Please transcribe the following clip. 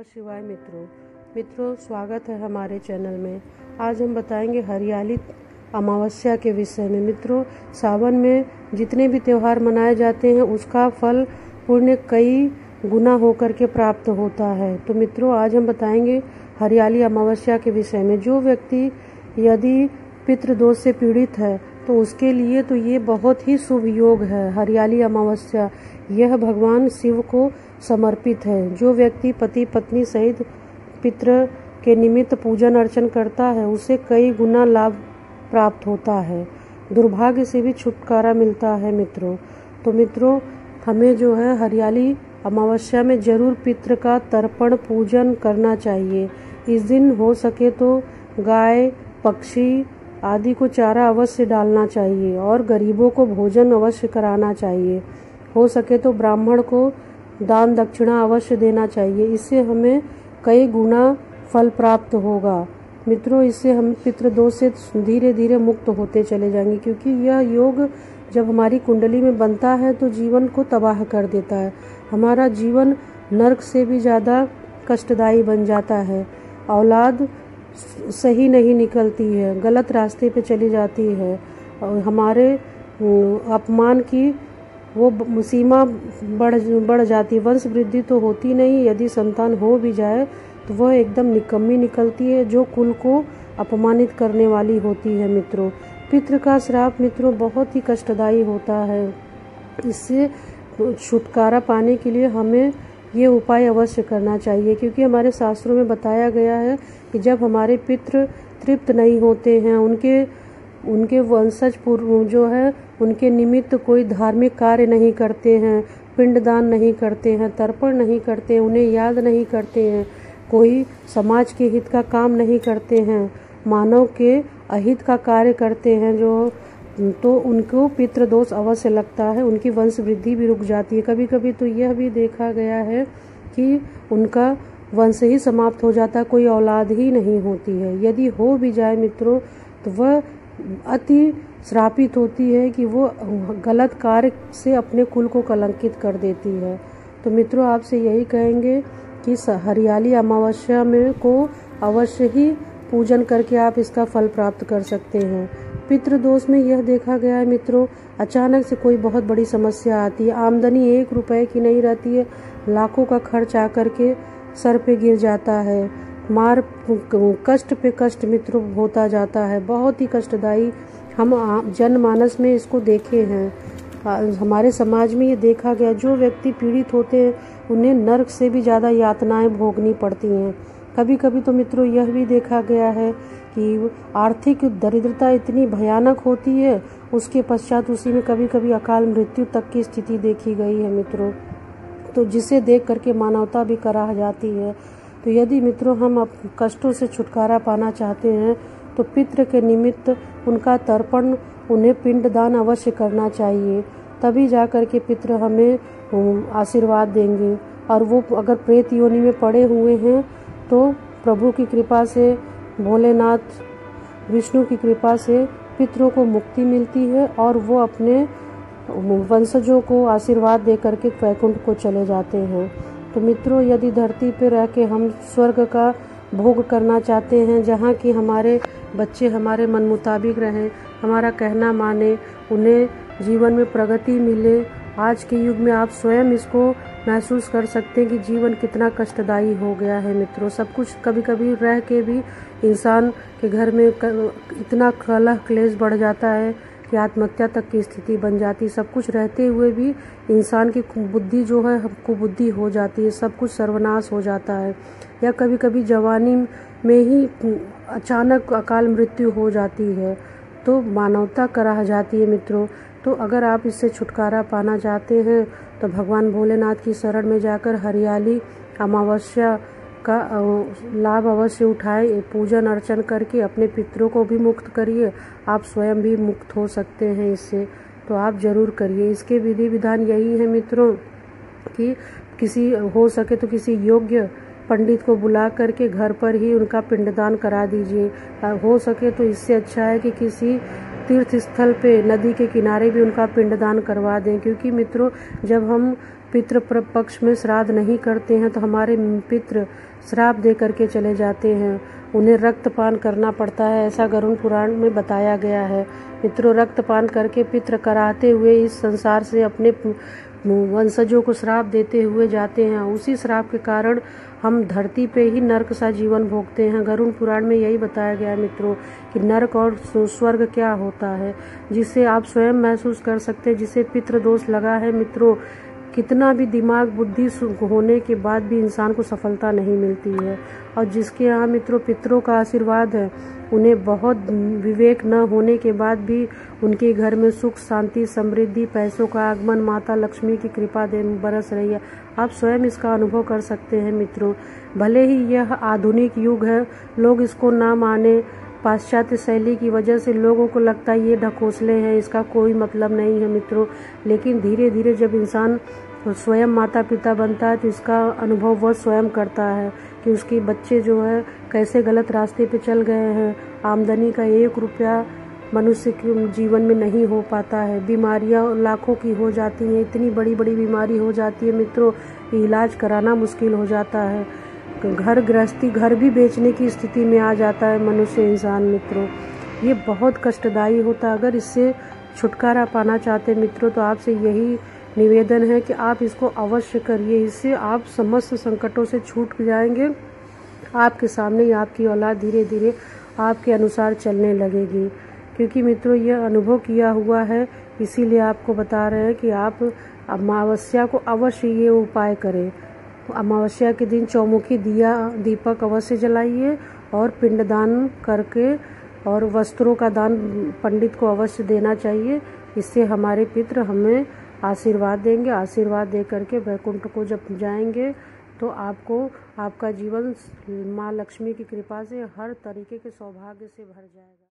नमः शिवाय मित्रों स्वागत है हमारे चैनल में। आज हम बताएंगे हरियाली अमावस्या के विषय में। मित्रों, सावन में जितने भी त्यौहार मनाए जाते हैं उसका फल पुण्य कई गुना होकर के प्राप्त होता है। तो मित्रों, आज हम बताएंगे हरियाली अमावस्या के विषय में। जो व्यक्ति यदि पितृदोष से पीड़ित है तो उसके लिए तो ये बहुत ही शुभ योग है। हरियाली अमावस्या यह भगवान शिव को समर्पित है। जो व्यक्ति पति पत्नी सहित पितृ के निमित्त पूजन अर्चन करता है उसे कई गुना लाभ प्राप्त होता है, दुर्भाग्य से भी छुटकारा मिलता है मित्रों। तो मित्रों, हमें जो है हरियाली अमावस्या में जरूर पितृ का तर्पण पूजन करना चाहिए। इस दिन हो सके तो गाय पक्षी आदि को चारा अवश्य डालना चाहिए और गरीबों को भोजन अवश्य कराना चाहिए। हो सके तो ब्राह्मण को दान दक्षिणा अवश्य देना चाहिए। इससे हमें कई गुना फल प्राप्त होगा मित्रों। इससे हम पितृदोष से धीरे धीरे मुक्त होते चले जाएंगे, क्योंकि यह योग जब हमारी कुंडली में बनता है तो जीवन को तबाह कर देता है। हमारा जीवन नरक से भी ज़्यादा कष्टदायी बन जाता है। औलाद सही नहीं निकलती है, गलत रास्ते पे चली जाती है और हमारे अपमान की वो सीमा बढ़ जाती है। वंश वृद्धि तो होती नहीं, यदि संतान हो भी जाए तो वह एकदम निकम्मी निकलती है, जो कुल को अपमानित करने वाली होती है मित्रों। पितृ का श्राप मित्रों बहुत ही कष्टदायी होता है। इससे छुटकारा पाने के लिए हमें ये उपाय अवश्य करना चाहिए, क्योंकि हमारे शास्त्रों में बताया गया है कि जब हमारे पितृ तृप्त नहीं होते हैं, उनके वंशज पूर्व जो है उनके निमित्त कोई धार्मिक कार्य नहीं करते हैं, पिंडदान नहीं करते हैं, तर्पण नहीं करते हैं, उन्हें याद नहीं करते हैं, कोई समाज के हित का काम नहीं करते हैं, मानव के अहित का कार्य करते हैं तो उनको पितृदोष अवश्य लगता है, उनकी वंश वृद्धि भी रुक जाती है। कभी कभी तो यह भी देखा गया है कि उनका वंश ही समाप्त हो जाता है, कोई औलाद ही नहीं होती है। यदि हो भी जाए मित्रों तो वह अति श्रापित होती है कि वो गलत कार्य से अपने कुल को कलंकित कर देती है। तो मित्रों, आपसे यही कहेंगे कि हरियाली अमावस्या में को अवश्य ही पूजन करके आप इसका फल प्राप्त कर सकते हैं। पितृदोष में यह देखा गया है मित्रों, अचानक से कोई बहुत बड़ी समस्या आती है, आमदनी 1 रुपए की नहीं रहती है, लाखों का खर्च आकर के सर पे गिर जाता है, मार कष्ट पे कष्ट मित्रों होता जाता है, बहुत ही कष्टदायी। हम जनमानस में इसको देखे हैं, हमारे समाज में ये देखा गया। जो व्यक्ति पीड़ित होते हैं उन्हें नरक से भी ज़्यादा यातनाएं भोगनी पड़ती हैं। कभी कभी तो मित्रों यह भी देखा गया है कि आर्थिक दरिद्रता इतनी भयानक होती है, उसके पश्चात उसी में कभी कभी अकाल मृत्यु तक की स्थिति देखी गई है मित्रों। तो जिसे देख करके मानवता भी कराह जाती है। तो यदि मित्रों हम कष्टों से छुटकारा पाना चाहते हैं तो पितृ के निमित्त उनका तर्पण, उन्हें पिंडदान अवश्य करना चाहिए, तभी जा कर के पितृ हमें आशीर्वाद देंगे। और वो अगर प्रेत योनि में पड़े हुए हैं तो प्रभु की कृपा से, भोलेनाथ विष्णु की कृपा से पितरों को मुक्ति मिलती है और वो अपने वंशजों को आशीर्वाद दे करके वैकुंठ को चले जाते हैं। तो मित्रों, यदि धरती पर रह के हम स्वर्ग का भोग करना चाहते हैं, जहाँ की हमारे बच्चे हमारे मन मुताबिक रहें, हमारा कहना माने, उन्हें जीवन में प्रगति मिले, आज के युग में आप स्वयं इसको महसूस कर सकते हैं कि जीवन कितना कष्टदायी हो गया है मित्रों। सब कुछ कभी कभी रह के भी इंसान के घर में इतना कलह क्लेश बढ़ जाता है कि आत्महत्या तक की स्थिति बन जाती है। सब कुछ रहते हुए भी इंसान की बुद्धि जो है कुबुद्धि हो जाती है, सब कुछ सर्वनाश हो जाता है, या कभी कभी जवानी में ही अचानक अकाल मृत्यु हो जाती है, तो मानवता कराह जाती है मित्रों। तो अगर आप इससे छुटकारा पाना चाहते हैं तो भगवान भोलेनाथ की शरण में जाकर हरियाली अमावस्या का लाभ अवश्य उठाएं, पूजन अर्चन करके अपने पितरों को भी मुक्त करिए, आप स्वयं भी मुक्त हो सकते हैं इससे। तो आप जरूर करिए। इसके विधि विधान यही है मित्रों कि किसी हो सके तो किसी योग्य पंडित को बुला करके घर पर ही उनका पिंडदान करा दीजिए। हो सके तो इससे अच्छा है कि किसी तीर्थ स्थल पे, नदी के किनारे भी उनका पिंडदान करवा दें, क्योंकि मित्रों जब हम पितृ पक्ष में श्राद्ध नहीं करते हैं तो हमारे पितृ श्राप दे करके चले जाते हैं, उन्हें रक्तपान करना पड़ता है, ऐसा गरुड़ पुराण में बताया गया है। मित्रों, रक्तपान करके पितृ कराहते हुए इस संसार से अपने वंशजों को श्राप देते हुए जाते हैं। उसी श्राप के कारण हम धरती पे ही नरक सा जीवन भोगते हैं। गरुड़ पुराण में यही बताया गया मित्रों कि नरक और स्वर्ग क्या होता है, जिसे आप स्वयं महसूस कर सकते हैं। जिसे पितृदोष लगा है मित्रों, कितना भी दिमाग बुद्धि होने के बाद भी इंसान को सफलता नहीं मिलती है। और जिसके यहाँ मित्रों पितरों का आशीर्वाद है, उन्हें बहुत विवेक न होने के बाद भी उनके घर में सुख शांति समृद्धि पैसों का आगमन माता लक्ष्मी की कृपा दे बरस रही है। आप स्वयं इसका अनुभव कर सकते हैं मित्रों। भले ही यह आधुनिक युग है, लोग इसको ना माने, पाश्चात्य शैली की वजह से लोगों को लगता है ये ढकोसले हैं, इसका कोई मतलब नहीं है मित्रों। लेकिन धीरे धीरे जब इंसान स्वयं माता पिता बनता है तो इसका अनुभव वह स्वयं करता है कि उसके बच्चे जो है कैसे गलत रास्ते पे चल गए हैं। आमदनी का 1 रुपया मनुष्य के जीवन में नहीं हो पाता है, बीमारियां लाखों की हो जाती हैं, इतनी बड़ी बड़ी बीमारी हो जाती है मित्रों, इलाज कराना मुश्किल हो जाता है। घर गृहस्थी घर भी बेचने की स्थिति में आ जाता है मनुष्य इंसान मित्रों। ये बहुत कष्टदायी होता है। अगर इससे छुटकारा पाना चाहते मित्रों तो आपसे यही निवेदन है कि आप इसको अवश्य करिए। इससे आप समस्त संकटों से छूट जाएंगे। आपके सामने ही आपकी औलाद धीरे धीरे आपके अनुसार चलने लगेगी। क्योंकि मित्रों यह अनुभव किया हुआ है, इसीलिए आपको बता रहे हैं कि आप अमावस्या को अवश्य ये उपाय करें। अमावस्या के दिन चौमुखी दिया दीपक अवश्य जलाइए और पिंडदान करके और वस्त्रों का दान पंडित को अवश्य देना चाहिए। इससे हमारे पितृ हमें आशीर्वाद देंगे। आशीर्वाद दे करके वैकुंठ को जब जाएंगे तो आपको आपका जीवन माँ लक्ष्मी की कृपा से हर तरीके के सौभाग्य से भर जाएगा।